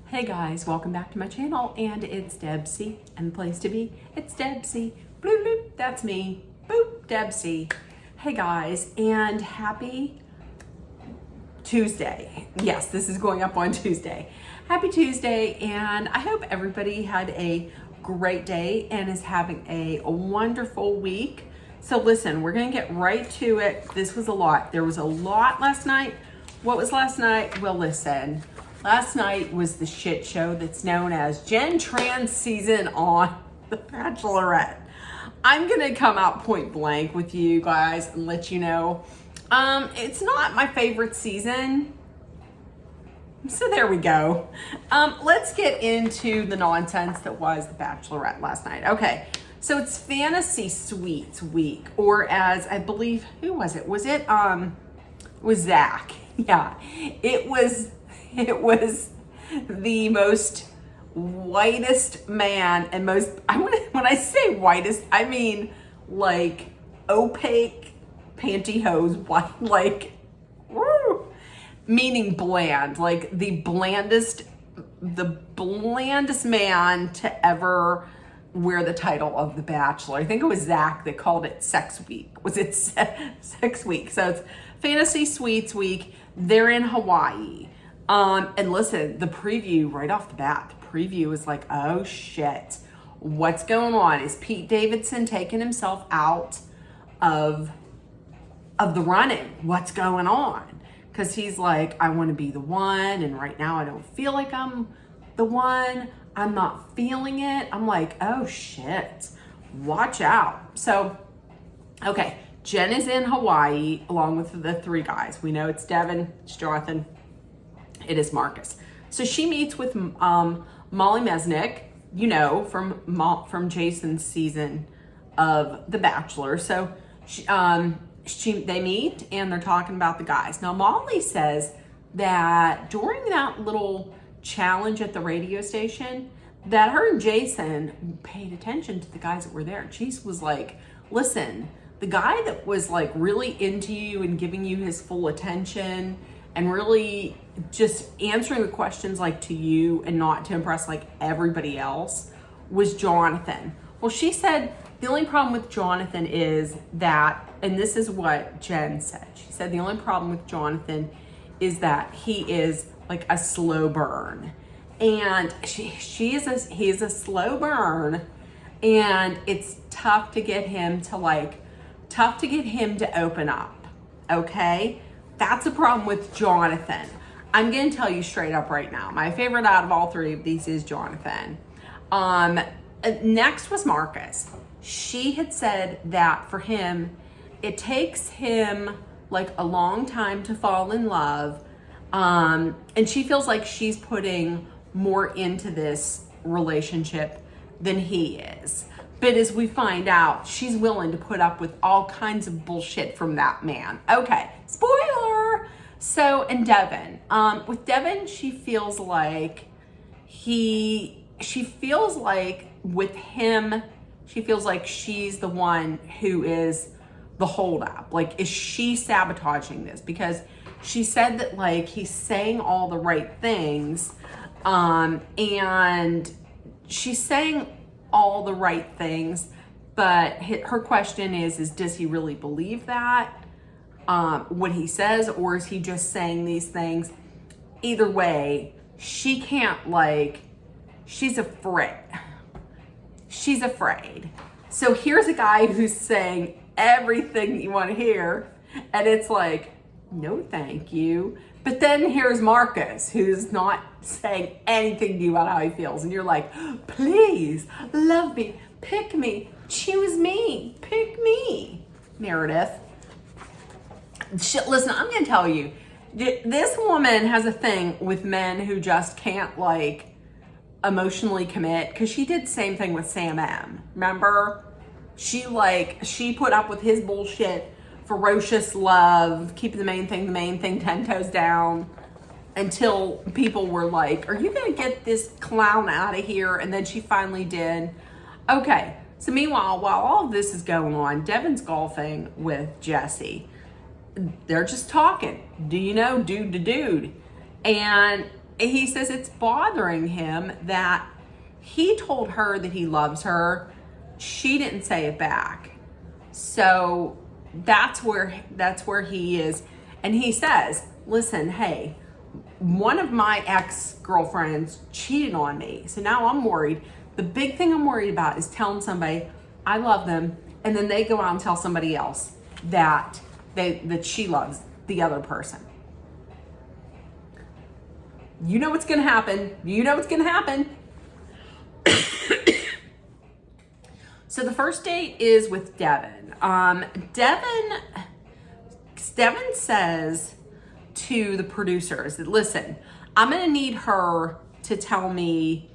Hey guys, welcome back to my channel, and it's Debsy, and the place to be, it's Debsy. Bloop, bloop, that's me. Boop, Debsy. Hey guys, and happy Tuesday. Yes, this is going up on Tuesday. Happy Tuesday, and I hope everybody had a great day and is having a wonderful week. So listen, we're gonna get right to it. This was a lot. There was a lot last night. What was last night? Well, listen. Last night was the shit show that's known as Jen Tran's season on The Bachelorette. I'm gonna come out point blank with you guys and let you know, it's not my favorite season. So there we go. Let's get into the nonsense that was The Bachelorette last night. Okay, so it's Fantasy Suites week, or as I believe, who was it? Was Zach? Yeah, it was the most whitest man and most, when I say whitest, I mean like opaque pantyhose white, like, woo, meaning bland, like the blandest man to ever wear the title of The Bachelor. I think it was Zach that called it Sex Week. Was it Sex Week? So it's Fantasy Suites Week. They're in Hawaii. And listen, the preview right off the bat, the preview is like, oh shit, what's going on? Is Pete Davidson taking himself out of the running? What's going on? Because he's like, I want to be the one, and right now I don't feel like I'm the one. I'm not feeling it. I'm like, oh shit, watch out. So, okay, Jen is in Hawaii along with the three guys. We know it's Devin, it's Jonathan, it is Marcus. So she meets with Molly Mesnick, you know, from Jason's season of The Bachelor. So they meet and they're talking about the guys. Now Molly says that during that little challenge at the radio station, that her and Jason paid attention to the guys that were there. And she was like, listen, the guy that was like really into you and giving you his full attention and really just answering the questions like to you and not to impress like everybody else was Jonathan. Well, she said the only problem with Jonathan is that, and this is what Jen said, she said the only problem with Jonathan is that he is like a slow burn. And he's a slow burn, and it's tough to get him to open up, okay? That's a problem with Jonathan. I'm gonna tell you straight up right now, my favorite out of all three of these is Jonathan. Next was Marcus. She had said that for him, it takes him like a long time to fall in love. And she feels like she's putting more into this relationship than he is. But as we find out, she's willing to put up with all kinds of bullshit from that man. Okay, spoiler! So, and Devin. With Devin, she feels like with him, she feels like she's the one who is the holdup. Like, is she sabotaging this? Because she said that like he's saying all the right things, and she's saying all the right things, but her question is does he really believe that, what he says, or is he just saying these things? Either way, she can't, like, she's afraid. She's afraid. So here's a guy who's saying everything you want to hear, and it's like, no thank you. But then here's Marcus, who's not saying anything to you about how he feels. And you're like, please, love me, pick me, choose me, pick me. Meredith. Listen, I'm going to tell you, this woman has a thing with men who just can't like emotionally commit. Because she did the same thing with Sam M. Remember? She put up with his bullshit. Ferocious love, keeping the main thing 10 toes down, until people were like, are you gonna get this clown out of here? And then she finally did. Okay, so meanwhile, while all of this is going on, Devin's golfing with Jesse. They're just talking, do you know, dude to dude. And he says it's bothering him that he told her that he loves her. She didn't say it back. So that's where he is. And he says, listen, hey, one of my ex-girlfriends cheated on me. So now I'm worried. The big thing I'm worried about is telling somebody I love them, and then they go out and tell somebody else that she loves the other person. You know what's going to happen. You know what's going to happen. So the first date is with Devin. Devin says to the producers that, listen, I'm going to need her to tell me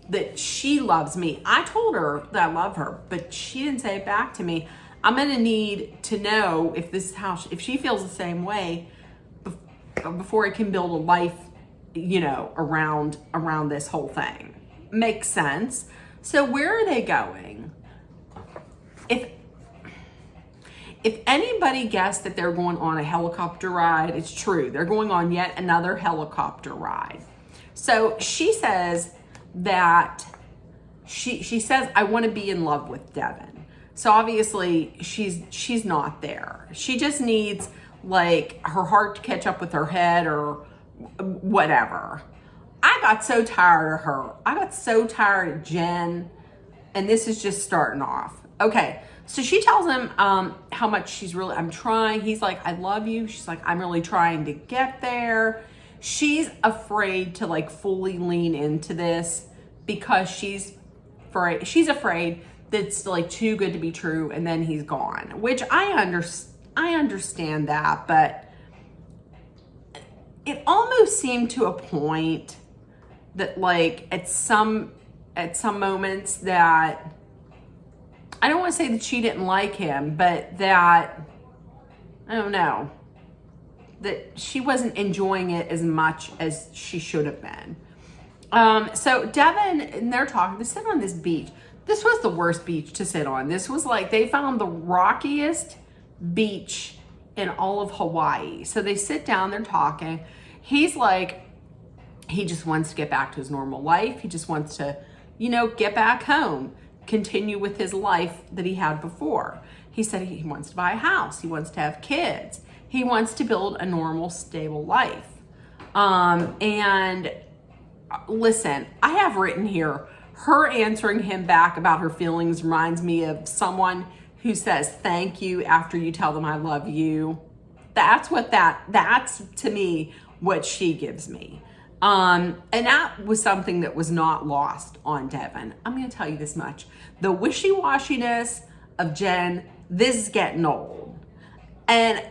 that she loves me. I told her that I love her, but she didn't say it back to me. I'm going to need to know if this is if she feels the same way before I can build a life, around this whole thing. Makes sense. So where are they going? If anybody guessed that they're going on a helicopter ride, it's true. They're going on yet another helicopter ride. So she says that she says, I want to be in love with Devin. So obviously she's not there. She just needs like her heart to catch up with her head or whatever. I got so tired of her. I got so tired of Jen, and this is just starting off. Okay, so she tells him how much I'm trying. He's like, I love you. She's like, I'm really trying to get there. She's afraid to like fully lean into this because she's afraid that it's like too good to be true, and then he's gone, which I understand that, but it almost seemed to a point that like at some moments that I don't want to say that she didn't like him, but that, I don't know, that she wasn't enjoying it as much as she should have been. So Devin, and they're sit on this beach. This was the worst beach to sit on. This was like, they found the rockiest beach in all of Hawaii. So they sit down, they're talking. He's like, he just wants to get back to his normal life. He just wants to, get back home, continue with his life that he had before. He said he wants to buy a house. He wants to have kids. He wants to build a normal, stable life. And listen, I have written here, her answering him back about her feelings reminds me of someone who says thank you after you tell them I love you. That's to me what she gives me. And that was something that was not lost on Devin. I'm going to tell you this much. The wishy-washiness of Jen, this is getting old. And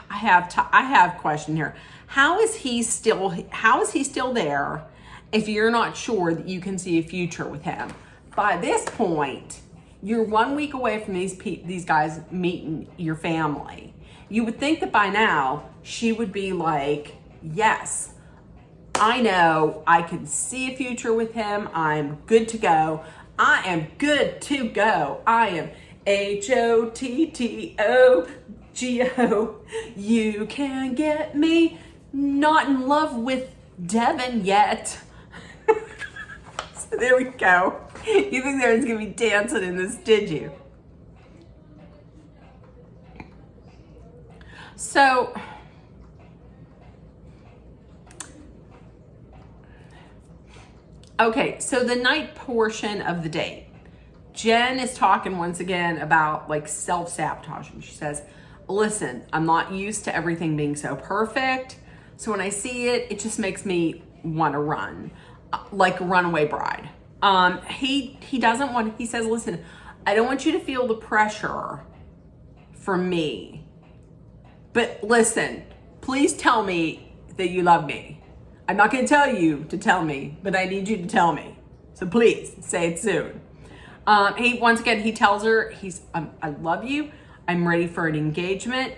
I have a question here. How is he still there if you're not sure that you can see a future with him? By this point, you're 1 week away from these guys meeting your family. You would think that by now she would be like, yes, I know I can see a future with him. I'm good to go. I am good to go. I am HOTTOGO. You can get me not in love with Devin yet. So there we go. You think there's gonna be dancing in this, did you? So okay, so the night portion of the date, Jen is talking once again about like self-sabotaging. She says, listen, I'm not used to everything being so perfect. So when I see it, it just makes me want to run, like a runaway bride. He says, listen, I don't want you to feel the pressure from me, but listen, please tell me that you love me. I'm not going to tell you to tell me, but I need you to tell me. So please say it soon. He tells her, I love you. I'm ready for an engagement.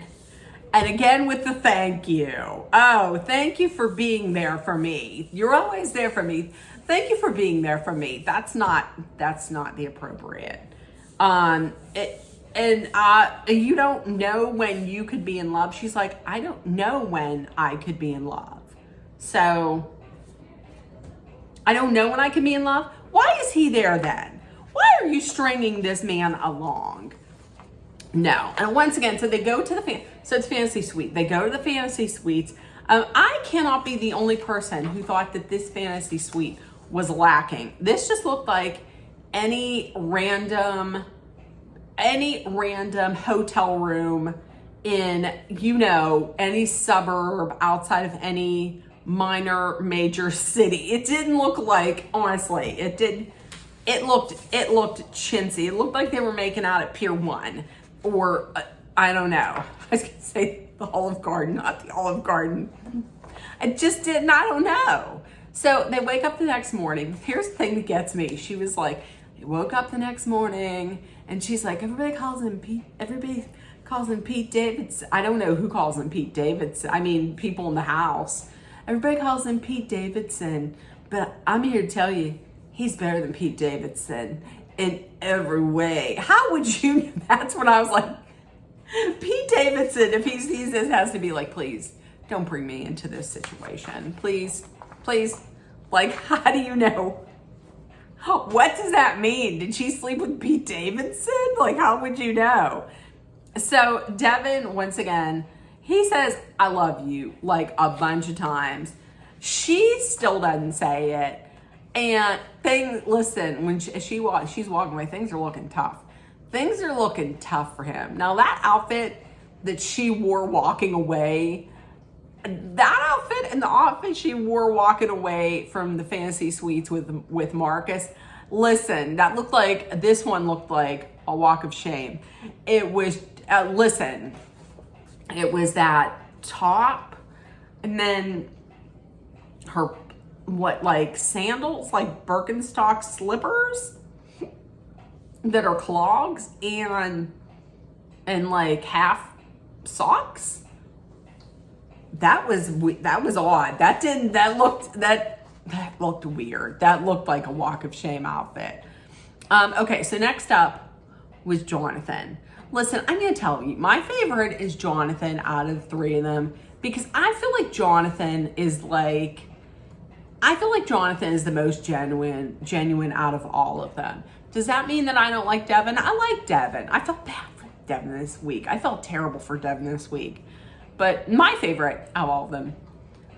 And again with the thank you. Oh, thank you for being there for me. You're always there for me. Thank you for being there for me. That's not the appropriate. You don't know when you could be in love. She's like, I don't know when I could be in love. So I don't know when I can be in love. Why is he there then? Why are you stringing this man along? No. And once again, so they go to so it's fantasy suite. They go to the fantasy suites. I cannot be the only person who thought that this fantasy suite was lacking. This just looked like any random hotel room in, any suburb outside of any minor major city. It didn't look like, honestly, it looked chintzy. It looked like they were making out at Pier 1 or I don't know. I was gonna say the Olive Garden, not the Olive Garden. I just didn't, I don't know. So they wake up the next morning. Here's the thing that gets me. She was like, they woke up the next morning and she's like, everybody calls him Pete Davidson. I don't know who calls him Pete Davidson. I mean, people in the house. Everybody calls him Pete Davidson, but I'm here to tell you, he's better than Pete Davidson in every way. How would you? That's what I was like. Pete Davidson, if he sees this, has to be like, please don't bring me into this situation. Please. Like, how do you know? What does that mean? Did she sleep with Pete Davidson? Like, how would you know? So Devin, once again, he says, I love you, like a bunch of times. She still doesn't say it. And listen, when she's walking away, things are looking tough. Things are looking tough for him. Now that outfit that she wore walking away, that outfit and the outfit she wore walking away from the fantasy suites with Marcus, listen, this one looked like a walk of shame. It was, it was that top and then her, sandals, like Birkenstock slippers that are clogs and like half socks. That was odd. That looked weird. That looked like a walk of shame outfit. Okay, so next up was Jonathan. Listen, I'm going to tell you, my favorite is Jonathan out of the three of them because I feel like Jonathan is the most genuine out of all of them. Does that mean that I don't like Devin? I like Devin. I felt bad for Devin this week. I felt terrible for Devin this week. But my favorite out of all of them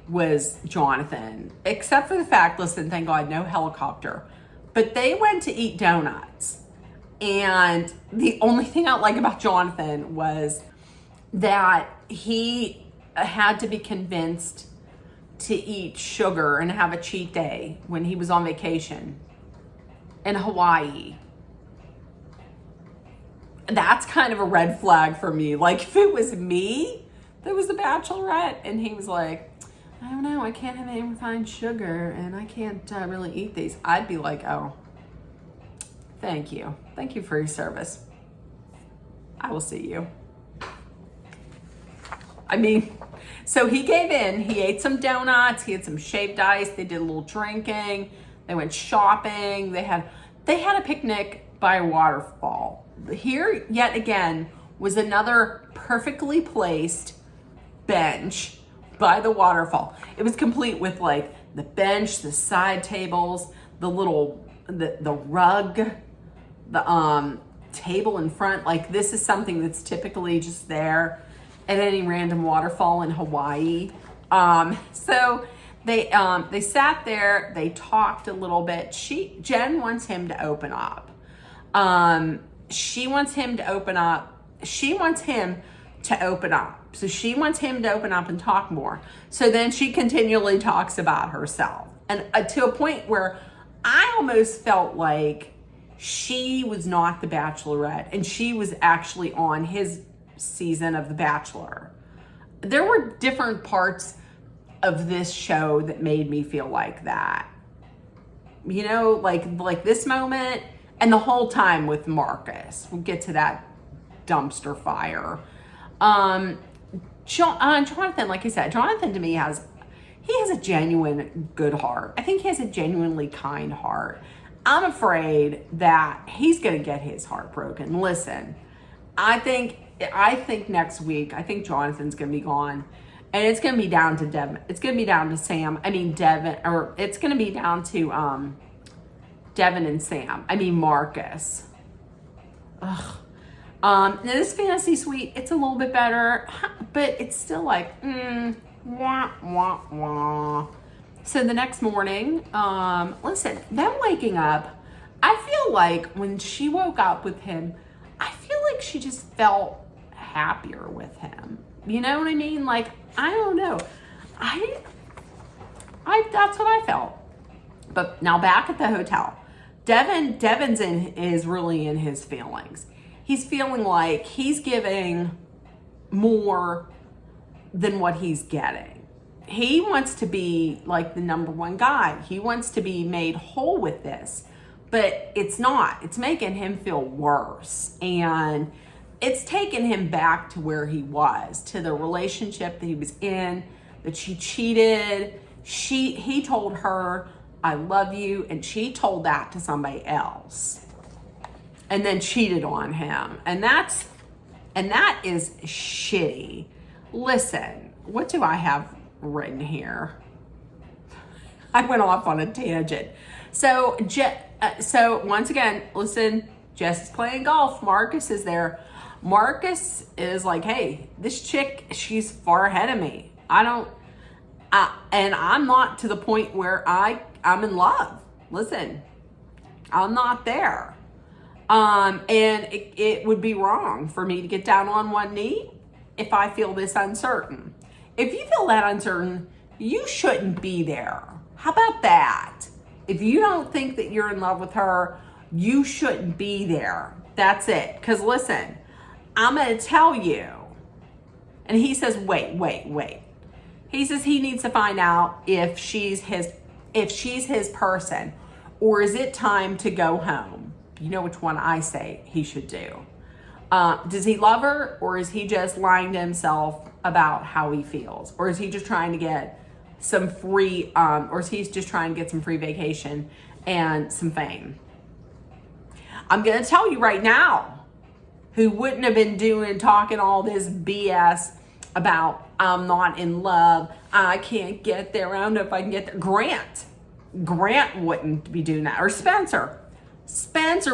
was Jonathan, except for the fact, listen, thank God, no helicopter. But they went to eat donuts. And the only thing I like about Jonathan was that he had to be convinced to eat sugar and have a cheat day when he was on vacation in Hawaii. That's kind of a red flag for me. Like, if it was me that was the Bachelorette and he was like, I don't know, I can't have any refined sugar and I can't really eat these, I'd be like, oh, thank you for your service, I will see you. I mean, so he gave in. He ate some donuts, he had some shaved ice, they did a little drinking, they went shopping, they had a picnic by a waterfall. Here yet again was another perfectly placed bench by the waterfall. It was complete with like the bench, the side tables, the rug, the table in front. Like, this is something that's typically just there at any random waterfall in Hawaii. So they sat there, they talked a little bit. Jen wants him to open up. She wants him to open up. So she wants him to open up and talk more. So then she continually talks about herself. And to a point where I almost felt like she was not the Bachelorette and she was actually on his season of The Bachelor. There were different parts of this show that made me feel like that. Like this moment and the whole time with Marcus. We'll get to that dumpster fire. Jonathan, like I said, Jonathan to me has a genuine good heart. I think he has a genuinely kind heart. I'm afraid that he's going to get his heart broken. Listen, I think next week, I think Jonathan's going to be gone. And it's going to be down to Devin. It's going to be down to Devin, or it's going to be down to Devin and Sam. Marcus. Ugh. Now this fantasy suite, it's a little bit better, but it's still like, wah, wah, wah. So the next morning, listen, them waking up, I feel like when she woke up with him, I feel like she just felt happier with him. You know what I mean? Like, I don't know. I that's what I felt. But now back at the hotel, Devin's is really in his feelings. He's feeling like he's giving more than what he's getting. He wants to be like the number one guy. He wants to be made whole with this, but it's not. It's making him feel worse. And it's taken him back to where he was, to the relationship that he was in, that she cheated. He told her, I love you, and she told that to somebody else and then cheated on him. And that is shitty. Listen, what do I have written here? I went off on a tangent. So once again, listen, Jess is playing golf. Marcus is there. Marcus is like, hey, this chick, she's far ahead of me. And I'm not to the point where I'm in love. Listen, I'm not there. And it would be wrong for me to get down on one knee if I feel this uncertain. If you feel that uncertain, you shouldn't be there. How about that? If you don't think that you're in love with her, you shouldn't be there. That's it. Because listen, I'm going to tell you. And he says, wait. He says he needs to find out if she's his person, or is it time to go home? You know which one I say he should do. Does he love her, or is he just lying to himself about how he feels? Or is he just trying to get some free, vacation and some fame? I'm going to tell you right now, who wouldn't have been talking all this BS about I'm not in love, I can't get there, I don't know if I can get there. Grant wouldn't be doing that. Or Spencer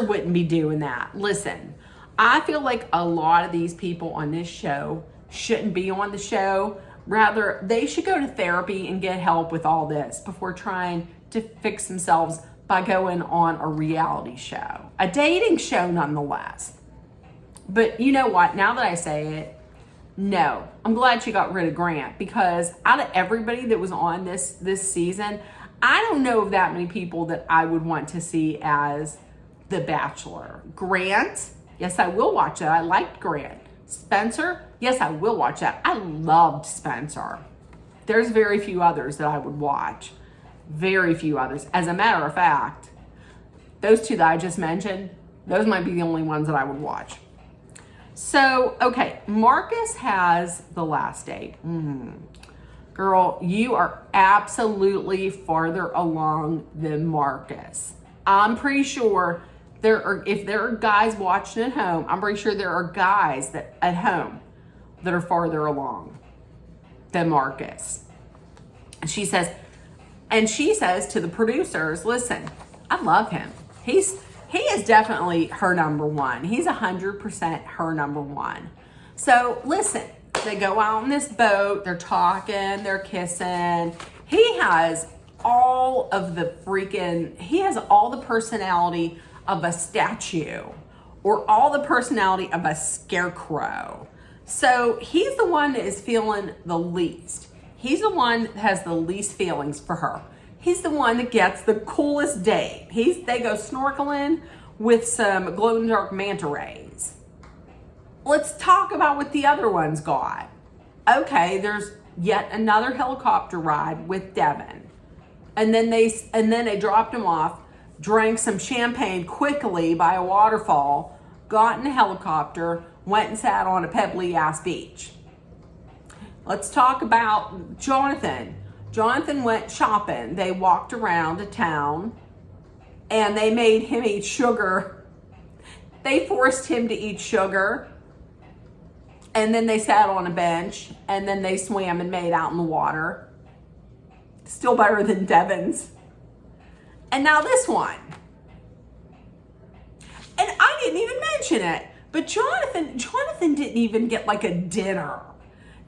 wouldn't be doing that. Listen, I feel like a lot of these people on this show shouldn't be on the show. Rather, they should go to therapy and get help with all this before trying to fix themselves by going on a reality show. A dating show nonetheless. But you know what? Now that I say it, no. I'm glad she got rid of Grant, because out of everybody that was on this season, I don't know of that many people that I would want to see as the Bachelor. Grant, yes, I will watch that. I liked Grant. Spencer, yes, I will watch that. I loved Spencer. There's very few others that I would watch. Very few others. As a matter of fact, those two that I just mentioned, those might be the only ones that I would watch. So, okay, Marcus has the last date. Girl, you are absolutely farther along than Marcus. I'm pretty sure if there are guys watching at home, I'm pretty sure there are guys at home that are farther along than Marcus. She says to the producers, listen, I love him. He is definitely her number one. He's 100% her number one. So listen, they go out on this boat, they're talking, they're kissing. He has all the personality of a statue, or all the personality of a scarecrow. So he's the one that is feeling the least. He's the one that has the least feelings for her. He's the one that gets the coolest date. They go snorkeling with some glow-in-the-dark manta rays. Let's talk about what the other ones got. Okay, there's yet another helicopter ride with Devin. And then they dropped him off, drank some champagne quickly by a waterfall, got in a helicopter, went and sat on a pebbly-ass beach. Let's talk about Jonathan. Jonathan went shopping. They walked around the town and they made him eat sugar. They forced him to eat sugar. And then they sat on a bench, and then they swam and made out in the water. Still better than Devin's. And now this one. And I didn't even mention it, but Jonathan didn't even get like a dinner.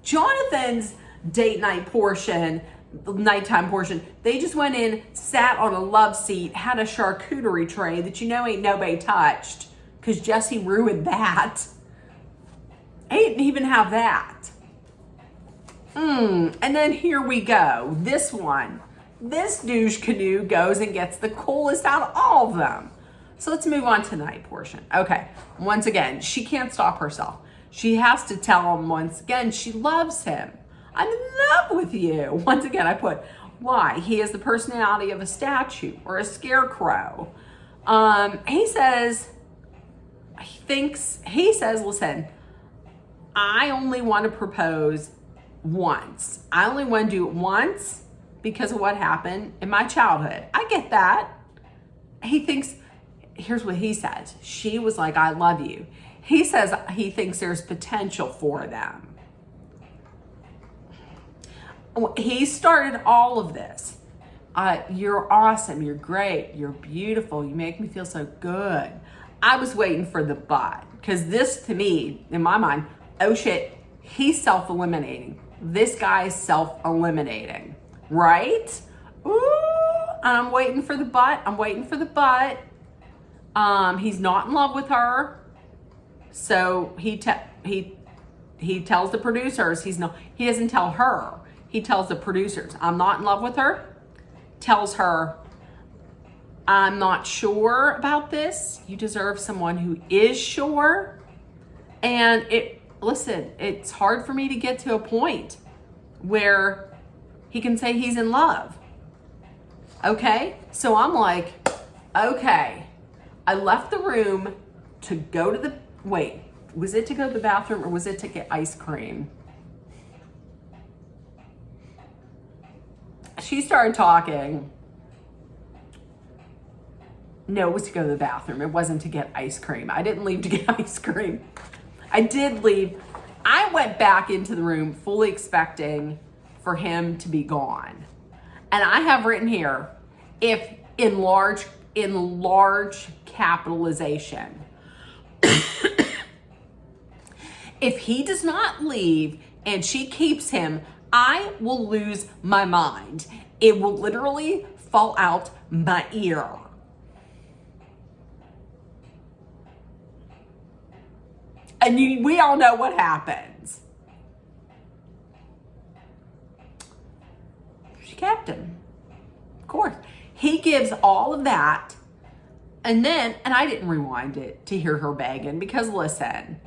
Jonathan's date night portion, the nighttime portion, they just went in, sat on a love seat, had a charcuterie tray that ain't nobody touched because Jesse ruined that. He didn't even have that. And then here we go. This one. This douche canoe goes and gets the coolest out of all of them. So let's move on to the night portion. Okay. Once again, she can't stop herself. She has to tell him once again she loves him. I'm in love with you. Once again, I put, why? He has the personality of a statue or a scarecrow. He says, listen, I only want to propose once. I only want to do it once because of what happened in my childhood. I get that. He thinks, here's what he says. She was like, I love you. He says he thinks there's potential for them. He started all of this. You're awesome. You're great. You're beautiful. You make me feel so good. I was waiting for the but, because this to me, in my mind, oh shit, he's self-eliminating. This guy is self-eliminating, right? Ooh, I'm waiting for the but. He's not in love with her. So he tells the producers he doesn't tell her. He tells the producers, I'm not in love with her. Tells her, I'm not sure about this. You deserve someone who is sure. And it's hard for me to get to a point where he can say he's in love. Okay? So I'm like, okay. I left the room to go to the, was it to go to the bathroom or was it to get ice cream? She started talking. No, it was to go to the bathroom. It wasn't to get ice cream. I didn't leave to get ice cream. I did leave. I went back into the room fully expecting for him to be gone. And I have written here, if in large capitalization, if he does not leave and she keeps him, I will lose my mind. It will literally fall out my ear. And we all know what happens. She kept him. Of course. He gives all of that. And I didn't rewind it to hear her begging because listen,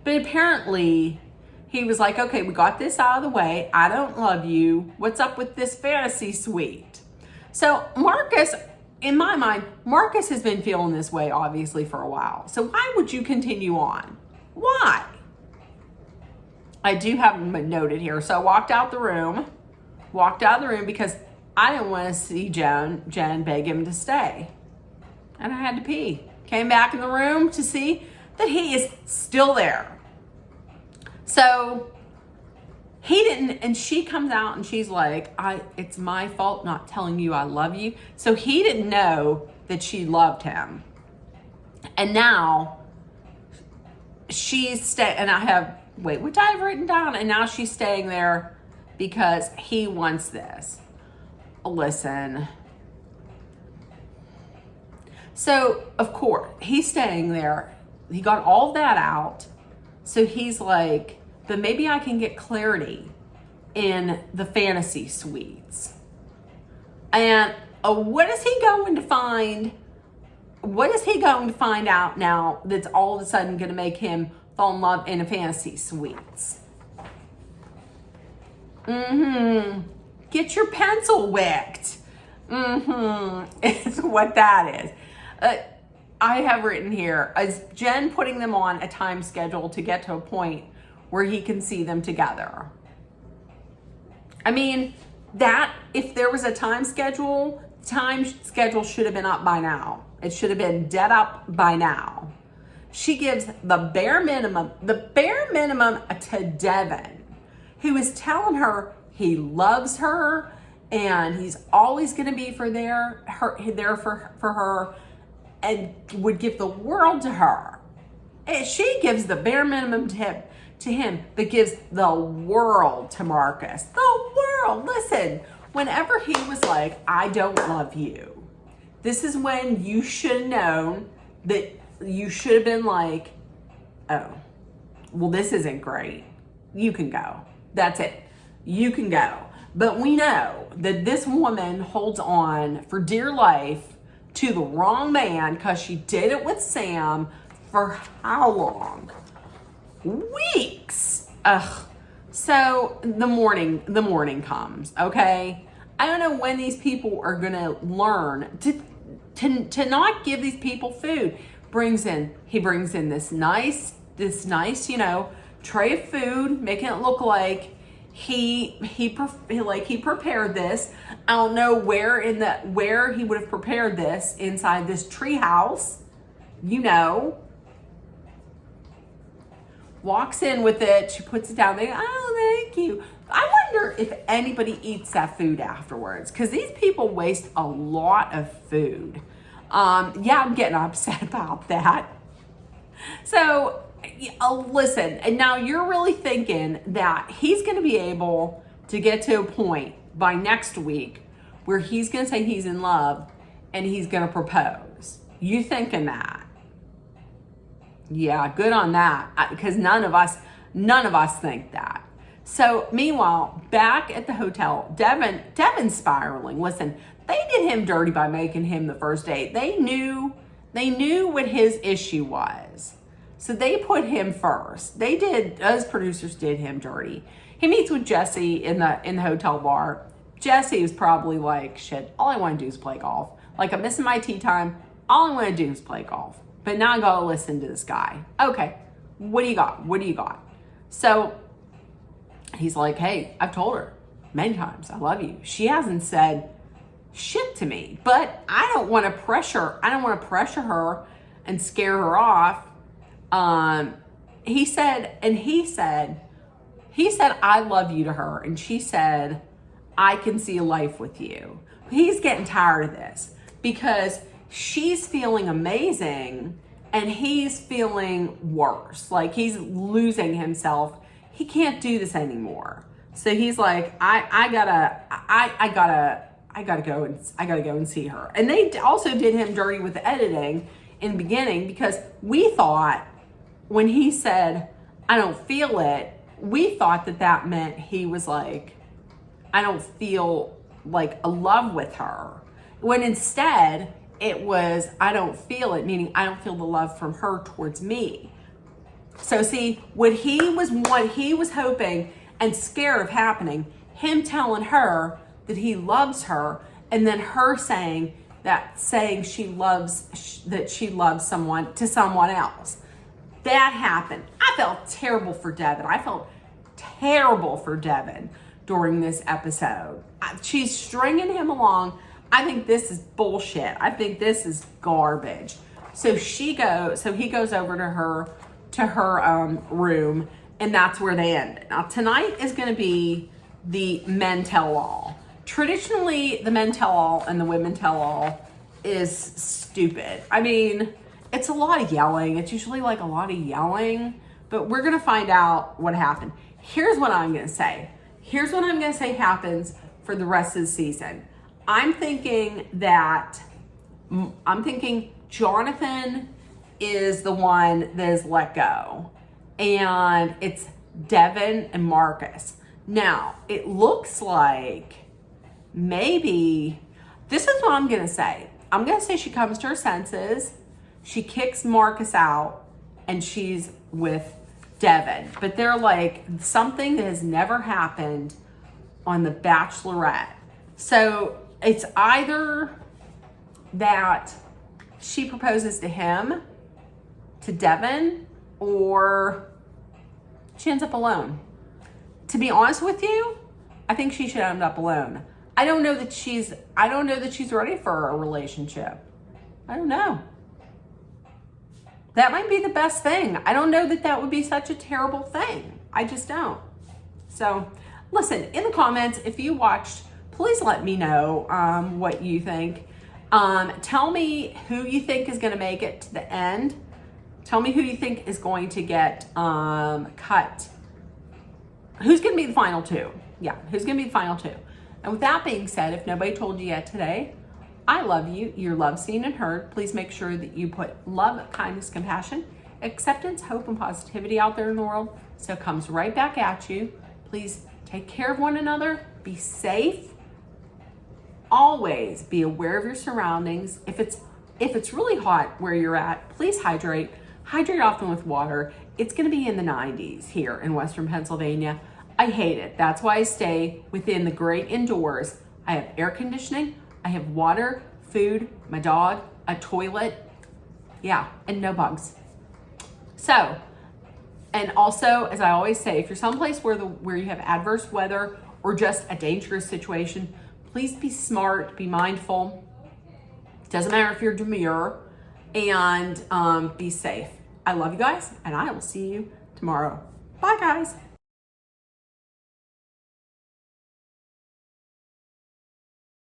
but apparently he was like, okay, we got this out of the way. I don't love you. What's up with this fantasy suite? So Marcus, in my mind, Marcus has been feeling this way obviously for a while. So why would you continue on? Why? I do have them noted here. So I walked out the room because I didn't want to see Jen beg him to stay. And I had to pee. Came back in the room to see that he is still there. So he didn't, and she comes out and she's like, it's my fault not telling you I love you. So he didn't know that she loved him. And now she's and I have, which I have written down, and now she's staying there because he wants this. Listen. So, of course, he's staying there. He got all that out. So he's like, but maybe I can get clarity in the fantasy suites. And what is he going to find? What is he going to find out now that's all of a sudden going to make him fall in love in a fantasy suites? Get your pencil wicked. Is what that is. I have written here, is Jen putting them on a time schedule to get to a point where he can see them together? I mean, that, if there was a time schedule should have been up by now. It should have been dead up by now. She gives the bare minimum to Devin, who is telling her he loves her and he's always going to be there for her, and would give the world to her. And she gives the bare minimum to him, but gives the world to Marcus. The world. Listen, whenever he was like, I don't love you, this is when you should have known that you should have been like, oh, well, this isn't great. You can go. That's it. You can go. But we know that this woman holds on for dear life to the wrong man because she did it with Sam for how long? Weeks. Ugh. So the morning comes, okay? I don't know when these people are gonna learn to not give these people food. He brings in this nice, tray of food, making it look like he prepared this. I don't know where he would have prepared this inside this tree house, walks in with it. She puts it down. They go, oh, thank you. I wonder if anybody eats that food afterwards, because these people waste a lot of food. I'm getting upset about that. So, listen, and now you're really thinking that he's going to be able to get to a point by next week where he's going to say he's in love and he's going to propose. You thinking that? Yeah, good on that, because none of us think that. So meanwhile, back at the hotel, Devin's spiraling. Listen, they did him dirty by making him the first date. They knew what his issue was. So they put him first. Those producers did him dirty. He meets with Jesse in the hotel bar. Jesse was probably like, shit, all I want to do is play golf. Like, I'm missing my tea time. All I want to do is play golf. But now I gotta listen to this guy. Okay, what do you got? So he's like, hey, I've told her many times I love you. She hasn't said shit to me, but I don't want to pressure her and scare her off. He said I love you to her, and she said I can see a life with you. He's getting tired of this because she's feeling amazing and he's feeling worse. Like, he's losing himself. He can't do this anymore. So he's like, I gotta go and see her. And they also did him dirty with the editing in the beginning, because we thought when he said, I don't feel it, we thought that meant he was like, I don't feel like a love with her. When instead it was, I don't feel it, meaning I don't feel the love from her towards me. So see, what he was hoping and scared of happening, him telling her that he loves her, and then her saying she loves someone to someone else. That happened. I felt terrible for Devin during this episode. She's stringing him along. I think this is bullshit. I think this is garbage. So he goes over to her room, and that's where they end it. Now tonight is going to be the men tell all. Traditionally, the men tell all and the women tell all is stupid. I mean, it's a lot of yelling. It's usually like a lot of yelling, but we're going to find out what happened. Here's what I'm going to say. Happens for the rest of the season. I'm thinking Jonathan is the one that is let go, and it's Devin and Marcus. Now, it looks like maybe, this is what I'm going to say. I'm going to say she comes to her senses, she kicks Marcus out, and she's with Devin. But they're like something that has never happened on The Bachelorette. So it's either that she proposes to him, to Devin, or she ends up alone. To be honest with you, I think she should end up alone. I don't know that she's ready for a relationship. I don't know. That might be the best thing. I don't know that that would be such a terrible thing. I just don't. So listen, in the comments, if you watched, please let me know what you think. Tell me who you think is going to make it to the end. Tell me who you think is going to get cut. Who's going to be the final two? Yeah, who's going to be the final two? And with that being said, if nobody told you yet today, I love you. You're loved, seen, and heard. Please make sure that you put love, kindness, compassion, acceptance, hope, and positivity out there in the world so it comes right back at you. Please take care of one another. Be safe. Always be aware of your surroundings. If it's really hot where you're at, please hydrate. Hydrate often with water. It's going to be in the 90s here in Western Pennsylvania. I hate it. That's why I stay within the great indoors. I have air conditioning. I have water, food, my dog, a toilet, yeah, and no bugs. So, and also, as I always say, if you're someplace where you have adverse weather or just a dangerous situation, please be smart, be mindful. Doesn't matter if you're demure, and be safe. I love you guys, and I will see you tomorrow. Bye, guys.